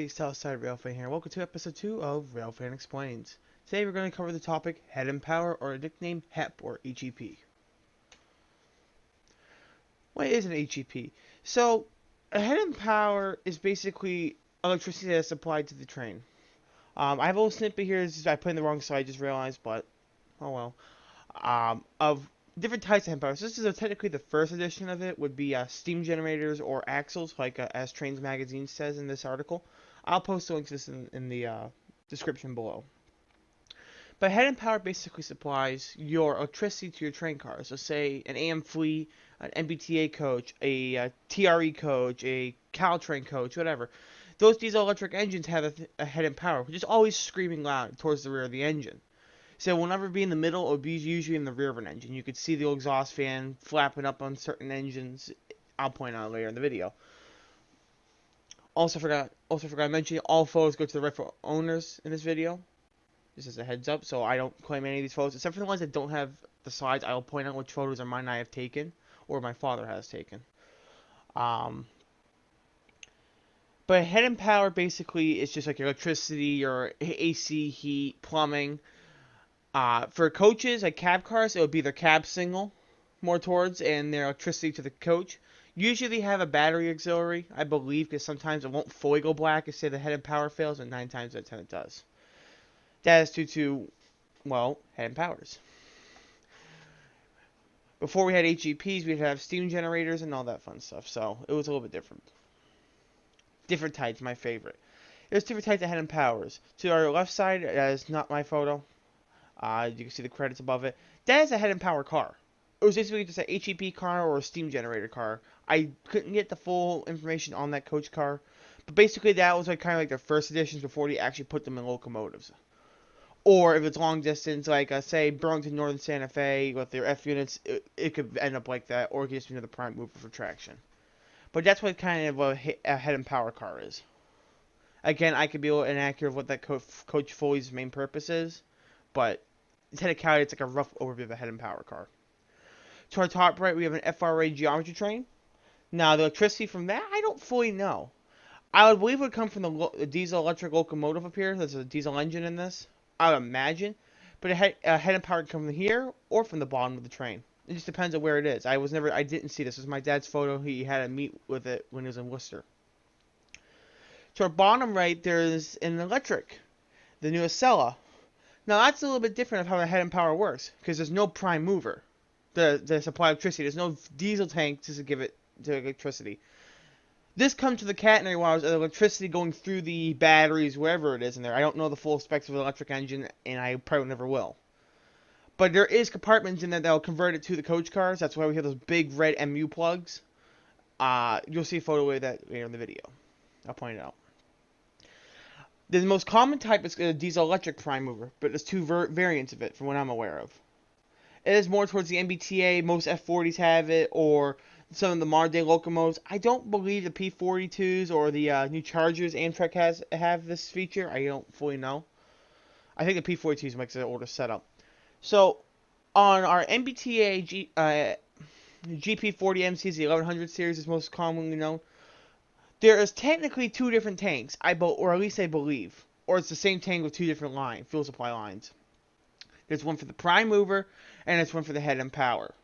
everybody, Southside Railfan here. Welcome to episode 2 of Railfan Explains. Today we're going to cover the topic Head and Power, or a nickname HEP or HEP. What is an HEP? So, a head and power is basically electricity that's supplied to the train. I have a little snippet here. I put in the wrong side, I just realized, but oh well. Of different types of head and power. So this is technically the first edition of it. Would be steam generators or axles, like as Trains Magazine says in this article. I'll post the link to this in the description below. But head and power basically supplies your electricity to your train cars. So say an AM Flea, an MBTA coach, a TRE coach, a Caltrain coach, whatever. Those diesel electric engines have a head and power, which is always screaming loud towards the rear of the engine. So it will never be in the middle, or be usually in the rear of an engine. You could see the exhaust fan flapping up on certain engines. I'll point out later in the video. Also forgot to mention, all photos go to the rightful owners in this video. Just as a heads up, so I don't claim any of these photos, except for the ones that don't have the sides. I'll point out which photos are mine I have taken, or my father has taken. But head and power basically is just like electricity or AC, heat, plumbing. For coaches, like cab cars, it would be their cab signal more towards, and their electricity to the coach. Usually they have a battery auxiliary, I believe, because sometimes it won't fully go black if, say, the head and power fails, and 9 times out of 10 it does. That is due to, well, head and powers. Before we had HEPs, we'd have steam generators and all that fun stuff, so it was a little bit different. Different types, my favorite. There's different types of head and powers. To our left side, that is not my photo. You can see the credits above it. That is a head and power car. It was basically just a HEP car or a steam generator car. I couldn't get the full information on that coach car, but basically that was like kind of like their first editions before they actually put them in locomotives. Or if it's long distance, like say Burlington Northern Santa Fe with their F units, it could end up like that, or it could just be another prime mover for traction. But that's what kind of a head and power car is. Again, I could be a little inaccurate of what that Coach Foley's main purpose is, but technically it's like a rough overview of a head and power car. To our top right, we have an FRA geometry train. Now, the electricity from that, I don't fully know. I would believe it would come from the diesel electric locomotive up here. There's a diesel engine in this, I would imagine. But a head and power can come from here or from the bottom of the train. It just depends on where it is. I didn't see this. This was my dad's photo. He had to meet with it when he was in Worcester. To our bottom right, there's an electric, the new Acela. Now, that's a little bit different of how the head and power works, because there's no prime mover to supply electricity. There's no diesel tank to give it to electricity. This comes to the catenary wires of electricity going through the batteries, wherever it is in there. I don't know the full specs of an electric engine, and I probably never will. But there is compartments in there that will convert it to the coach cars. That's why we have those big red MU plugs. You'll see a photo of that later in the video. I'll point it out. The most common type is a diesel electric prime mover, but there's two variants of it from what I'm aware of. It is more towards the MBTA. Most F40s have it, or some of the modern day locomotives. I don't believe the P42s or the new Chargers Amtrak have this feature. I don't fully know. I think the P42s makes an older setup. So on our MBTA GP40 MCs, the 1100 series is most commonly known. There is technically two different tanks, or at least I believe, or it's the same tank with two different fuel supply lines. There's one for the prime mover, and there's one for the head and power.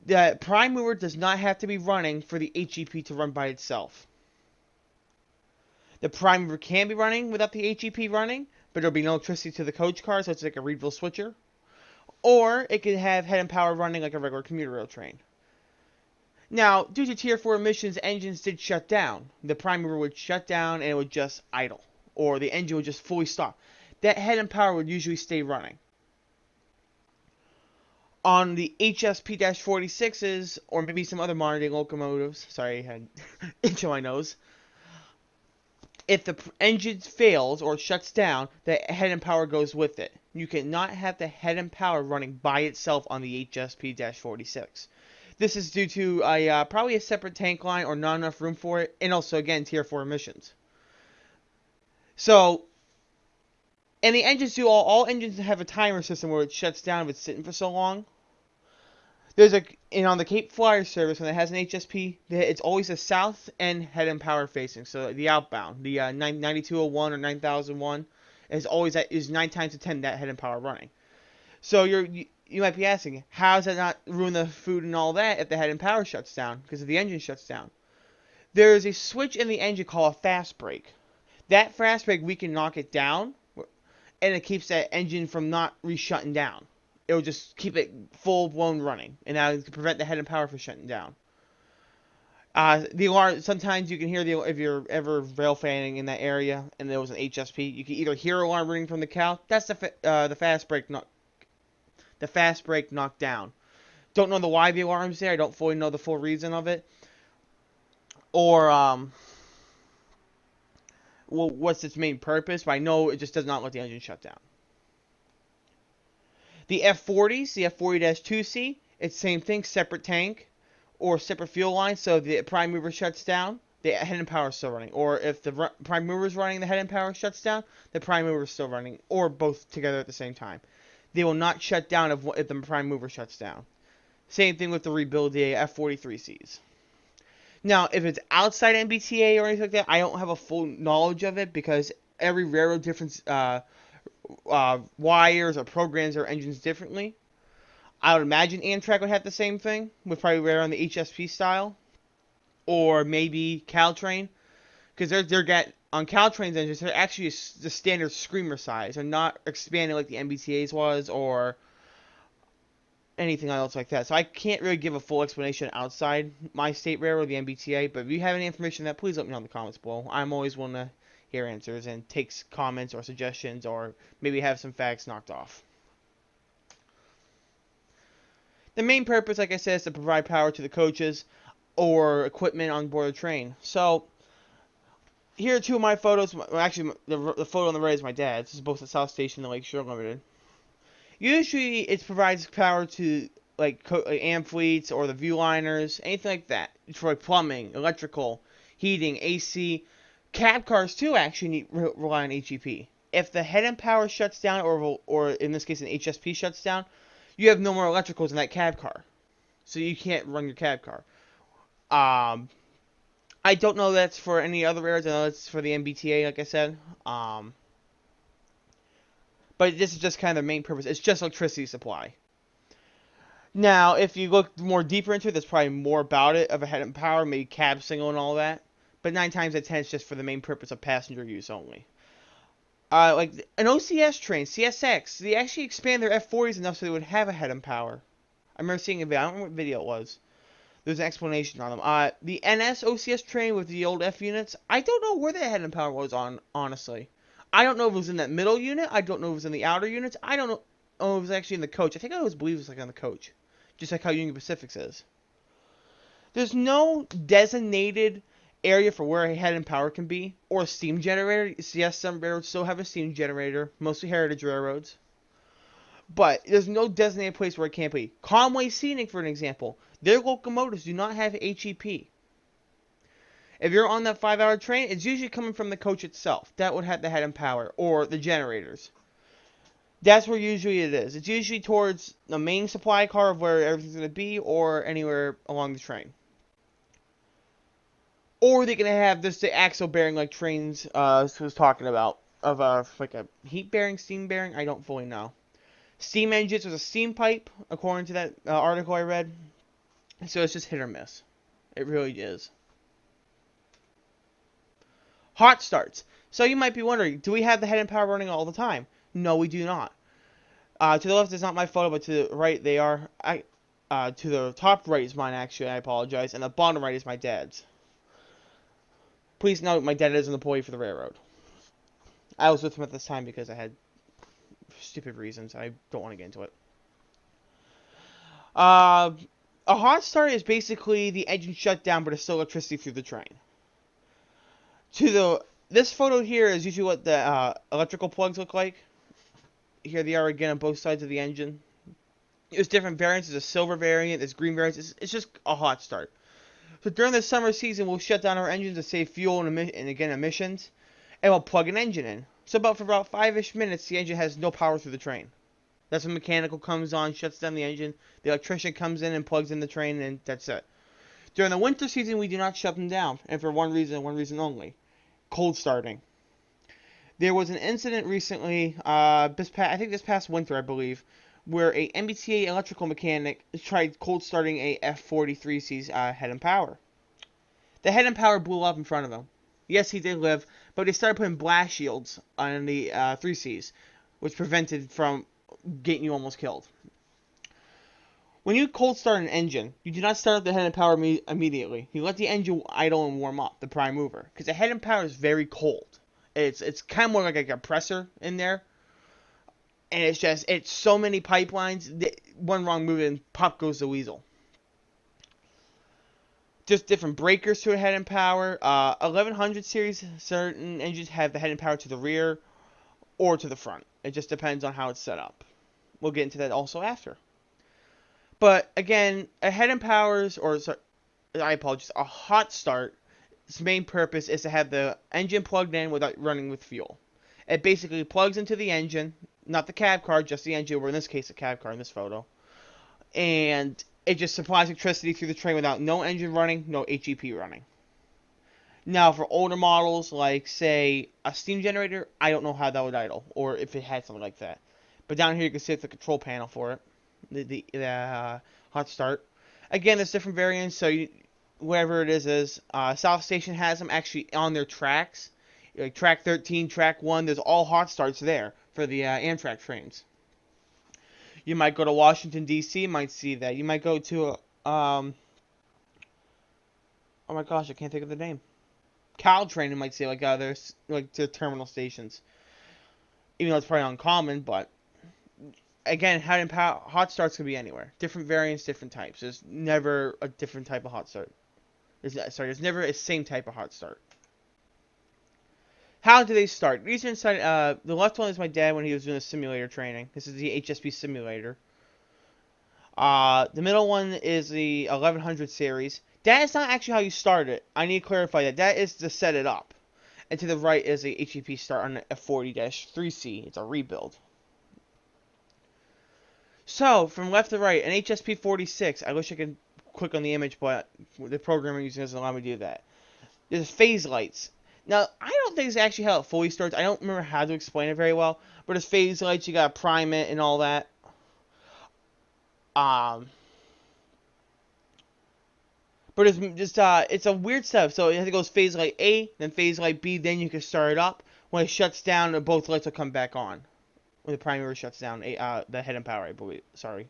The prime mover does not have to be running for the HEP to run by itself. The prime mover can be running without the HEP running, but there'll be no electricity to the coach car, so it's like a Reedville switcher. Or it can have head and power running like a regular commuter rail train. Now, due to Tier 4 emissions, engines did shut down. The prime mover would shut down and it would just idle, or the engine would just fully stop. That head and power would usually stay running. On the HSP-46s, or maybe some other modern day locomotives, sorry, I had itch on my nose, if the engine fails or shuts down, the head and power goes with it. You cannot have the head and power running by itself on the HSP-46. This is due to probably a separate tank line or not enough room for it, and also, again, Tier 4 emissions. So, and the engines all engines have a timer system where it shuts down if it's sitting for so long. There's and on the Cape Flyer service, when it has an HSP, it's always a south end head and power facing. So the outbound, the 9201 or 9001, is 9 times to 10 that head and power running. So you might be asking, how does that not ruin the food and all that if the head and power shuts down because if the engine shuts down? There is a switch in the engine called a fast brake. That fast brake, we can knock it down, and it keeps that engine from not re-shutting down. It will just keep it full-blown running, and that will prevent the head and power from shutting down. The alarm, sometimes you can hear if you're ever rail fanning in that area and there was an HSP, you can either hear alarm ringing from the cow. That's the fast brake knocked down. Don't know why the alarm's there. I don't fully know the full reason of it, or well, what's its main purpose. But I know it just does not let the engine shut down. The F40s, the F40-2C, it's the same thing, separate tank or separate fuel line, so the prime mover shuts down, the head and power is still running. Or if the prime mover is running, the head and power shuts down, the prime mover is still running, or both together at the same time. They will not shut down if the prime mover shuts down. Same thing with the rebuild, the F43Cs. Now, if it's outside MBTA or anything like that, I don't have a full knowledge of it because every railroad different wires or programs their engines differently. I would imagine Amtrak would have the same thing, with probably on the HSP style, or maybe Caltrain, because on Caltrain's engines they're actually the standard screamer size, and not expanding like the MBTA's was or anything else like that. So I can't really give a full explanation outside my state railroad, the MBTA. But if you have any information on that, please let me know in the comments below. I'm always willing to hear answers and take comments or suggestions, or maybe have some facts knocked off. The main purpose, like I said, is to provide power to the coaches or equipment on board a train. So, here are two of my photos. Well, actually, the photo on the right is my dad's. This is both at South Station and Lakeshore Limited. Usually, it provides power to like amphileets or the viewliners, anything like that. For like plumbing, electrical, heating, AC. Cab cars, too, actually rely on HEP. If the head and power shuts down, or in this case, an HSP shuts down, you have no more electricals in that cab car. So you can't run your cab car. I don't know that's for any other railroads. I know it's for the MBTA, like I said. But this is just kind of the main purpose. It's just electricity supply. Now, if you look more deeper into it, there's probably more about it, of a head and power, maybe cab signal and all that. But 9 times out of 10, it's just for the main purpose of passenger use only. Like an OCS train, CSX, they actually expand their F40s enough so they would have a head and power. I remember seeing a video. I don't remember what video it was. There's an explanation on them. The NS OCS train with the old F units, I don't know where the head and power was on, honestly. I don't know if it was in that middle unit. I don't know if it was in the outer units. I don't know if it was actually in the coach. I think I always believe it was like on the coach. Just like how Union Pacific's is. There's no designated area for where a head and power can be, or a steam generator. Yes, some railroads still have a steam generator, mostly heritage railroads. But there's no designated place where it can't be. Conway Scenic, for an example, their locomotives do not have HEP. If you're on that 5-hour train, it's usually coming from the coach itself. That would have the head and power, or the generators. That's where usually it is. It's usually towards the main supply car of where everything's going to be, or anywhere along the train. Or they're going to have this the axle bearing like trains was talking about. Of like a heat bearing, steam bearing, I don't fully know. Steam engines was a steam pipe, according to that article I read. So it's just hit or miss. It really is. Hot starts. So you might be wondering, do we have the head and power running all the time? No, we do not. To the left is not my photo, but to the right they are. To the top right is mine, actually. I apologize. And the bottom right is my dad's. Please note, my dad is an employee for the railroad. I was with him at this time because I had stupid reasons. I don't want to get into it. A hot start is basically the engine shut down, but there's still electricity through the train. This photo here is usually what the electrical plugs look like. Here they are again on both sides of the engine. There's different variants. There's a silver variant. There's green variants. It's just a hot start. So during the summer season, we'll shut down our engines to save fuel and again emissions, and we'll plug an engine in. So for about 5-ish minutes, the engine has no power through the train. That's when mechanical comes on, shuts down the engine. The electrician comes in and plugs in the train, and that's it. During the winter season, we do not shut them down, and for one reason only: cold starting. There was an incident recently, I think this past winter, I believe, where a MBTA electrical mechanic tried cold starting a F43C's head and power. The head and power blew up in front of him. Yes, he did live, but they started putting blast shields on the 3Cs, which prevented from getting you almost killed. When you cold start an engine, you do not start up the head and power immediately. You let the engine idle and warm up, the prime mover, because the head and power is very cold. It's kind of more like a compressor in there, and it's so many pipelines. One wrong move and pop goes the weasel. Just different breakers to a head and power. 1100 series, certain engines have the head and power to the rear or to the front. It just depends on how it's set up. We'll get into that also after. But again, a head and powers, I apologize, a hot start, its main purpose is to have the engine plugged in without running with fuel. It basically plugs into the engine, not the cab car, just the engine, or in this case a cab car in this photo. And it just supplies electricity through the train without no engine running, no HEP running. Now, for older models, like, say, a steam generator, I don't know how that would idle, or if it had something like that. But down here you can see the control panel for it, the hot start. Again, there's different variants, so whatever it is, South Station has them actually on their tracks. Like track 13, track 1, there's all hot starts there for the Amtrak trains. You might go to Washington, D.C., might see that. You might go to, oh my gosh, I can't think of the name. Caltrain, you might see, like, there's, like, the terminal stations. Even though it's probably uncommon, but, again, hot starts can be anywhere. Different variants, different types. There's never a different type of hot start. There's never a same type of hot start. How do they start? These are inside, the left one is my dad when he was doing the simulator training. This is the HSP simulator. The middle one is the 1100 series. That is not actually how you start it. I need to clarify that. That is to set it up. And to the right is a HEP start on a 40-3C. It's a rebuild. So, from left to right, an HSP 46. I wish I could click on the image, but the program I'm using doesn't allow me to do that. There's phase lights. Now, I don't think it's actually how it fully starts. I don't remember how to explain it very well. But there's phase lights, you gotta prime it and all that. But it's just, it's a weird setup. So it goes phase light A, then phase light B, then you can start it up. When it shuts down, both lights will come back on. When the primary shuts down, the head and power, I believe. Sorry.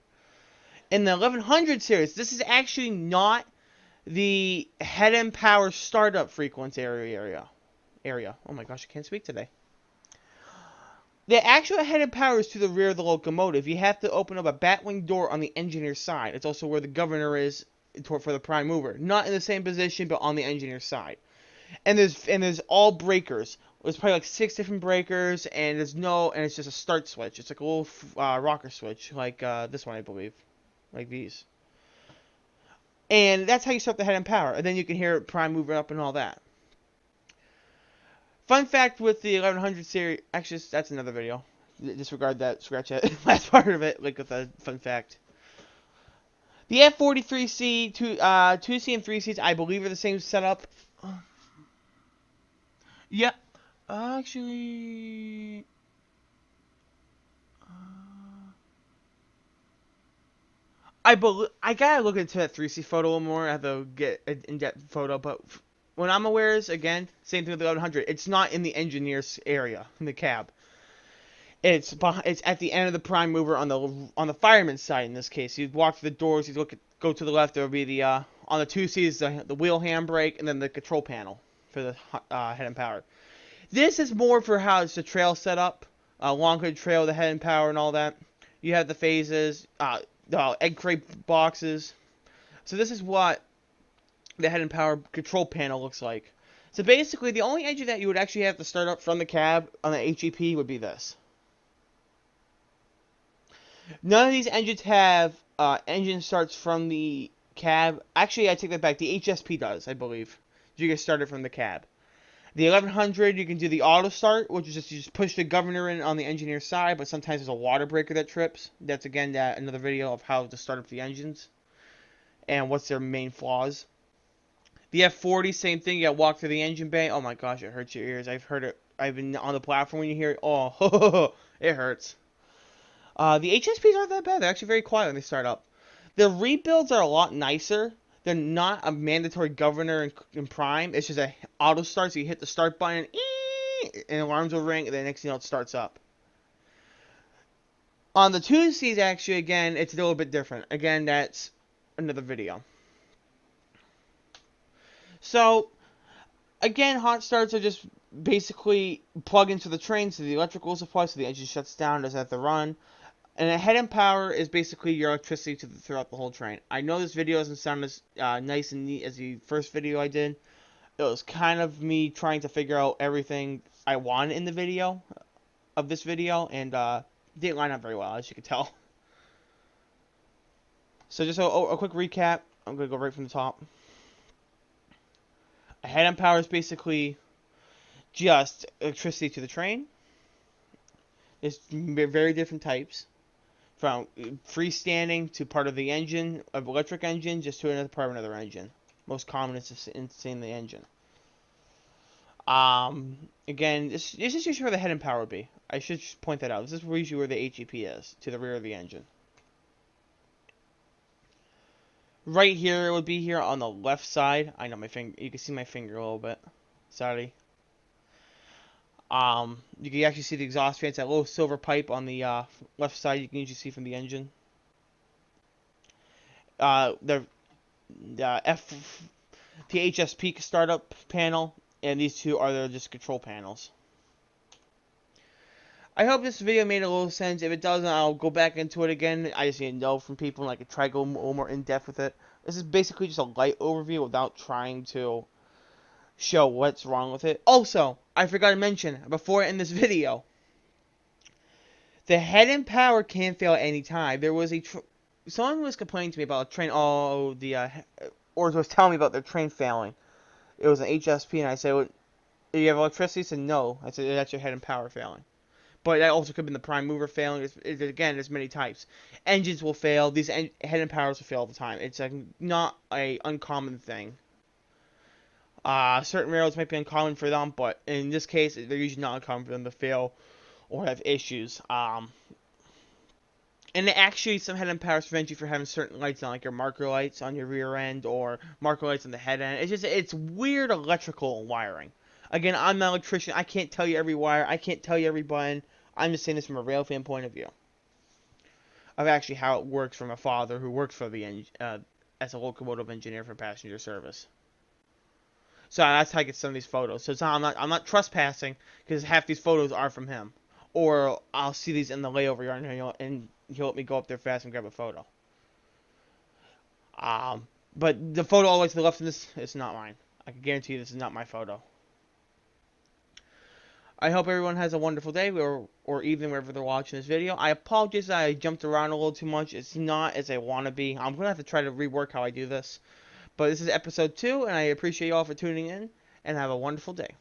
In the 1100 series, this is actually not the head and power startup frequency area. Oh my gosh, I can't speak today. The actual head and power is to the rear of the locomotive. You have to open up a batwing door on the engineer's side. It's also where the governor is for the prime mover. Not in the same position, but on the engineer's side. And there's all breakers. There's probably like 6 different breakers, and it's just a start switch. It's like a little rocker switch, like this one, I believe, like these. And that's how you start the head and power. And then you can hear prime mover up and all that. Fun fact with the 1100 series, actually, that's another video. Disregard that, scratch that last part of it, like with a fun fact. The F43C, 2C and 3Cs, I believe are the same setup. Yep. Actually, I gotta look into that 3C photo a little more. I have to get an in-depth photo, but what I'm aware is, again, same thing with the 1100. It's not in the engineer's area, in the cab. It's at the end of the prime mover on the fireman's side in this case. You walk through the doors, you go to the left, there will be the, on the 2Cs, the wheel handbrake, and then the control panel for the head and power. This is more for how it's the trail set up, long hood trail, the head and power and all that. You have the phases, the egg crate boxes. So this is what the head and power control panel looks like. So basically, the only engine that you would actually have to start up from the cab on the HEP would be this. None of these engines have engine starts from the cab. Actually, I take that back. The HSP does, I believe. You get started from the cab. The 1100, you can do the auto start, which is just you just push the governor in on the engineer side, but sometimes there's a water breaker that trips. That's again another video of how to start up the engines and what's their main flaws. The F40, same thing. You got to walk through the engine bay. Oh my gosh, it hurts your ears. I've heard it. I've been on the platform when you hear it. Oh, it hurts. The HSPs aren't that bad. They're actually very quiet when they start up. The rebuilds are a lot nicer. They're not a mandatory governor in prime. It's just a auto start, so you hit the start button, and alarms will ring, and then next thing you know, it starts up. On the 2Cs, actually, again, it's a little bit different. Again, that's another video. So, again, hot starts are just basically plug into the train, so the electrical supply, so the engine shuts down, doesn't have to run. And a head and power is basically your electricity throughout the whole train. I know this video doesn't sound as nice and neat as the first video I did. It was kind of me trying to figure out everything I wanted in the video of this video, and didn't line up very well, as you can tell. So just a quick recap. I'm going to go right from the top. A head and power is basically just electricity to the train. There's very different types. From freestanding to part of the engine, of electric engine, just to another part of another engine. Most common is in the engine. Again, this is usually where the head and power would be. I should point that out. This is usually where the HEP is, to the rear of the engine. Right here, it would be here on the left side. I know my finger. You can see my finger a little bit. Sorry. You can actually see the exhaust fan. It's that little silver pipe on the left side. You can usually see from the engine. The HSP startup panel, and these two are just control panels. I hope this video made a little sense. If it doesn't, I'll go back into it again. I just need to know from people, and I could try to go a little more in depth with it. This is basically just a light overview without trying to show what's wrong with it. Also, I forgot to mention before in this video, the head and power can fail at any time. There was someone was complaining to me about a train. Or was telling me about their train failing. It was an HSP, and I said, well, "Do you have electricity?" He said, "No." I said, "That's your head and power failing." But that also could have been the prime mover failing. Again, there's many types. Engines will fail. These head and powers will fail all the time. It's not a uncommon thing. Certain railroads might be uncommon for them, but in this case, they're usually not uncommon for them to fail or have issues. And actually, some head and powers prevent you from having certain lights on, like your marker lights on your rear end or marker lights on the head end. It's weird electrical wiring. Again, I'm not an electrician. I can't tell you every wire. I can't tell you every button. I'm just saying this from a Railfan point of view. Of actually how it works from a father who works for the as a locomotive engineer for passenger service. So that's how I get some of these photos. So I'm not trespassing because half these photos are from him, or I'll see these in the layover yard and he'll let me go up there fast and grab a photo. But the photo all the way to the left of this is not mine. I can guarantee you this is not my photo. I hope everyone has a wonderful day or evening wherever they're watching this video. I apologize that I jumped around a little too much. It's not as I want to be. I'm going to have to try to rework how I do this. But this is episode 2, and I appreciate you all for tuning in, and have a wonderful day.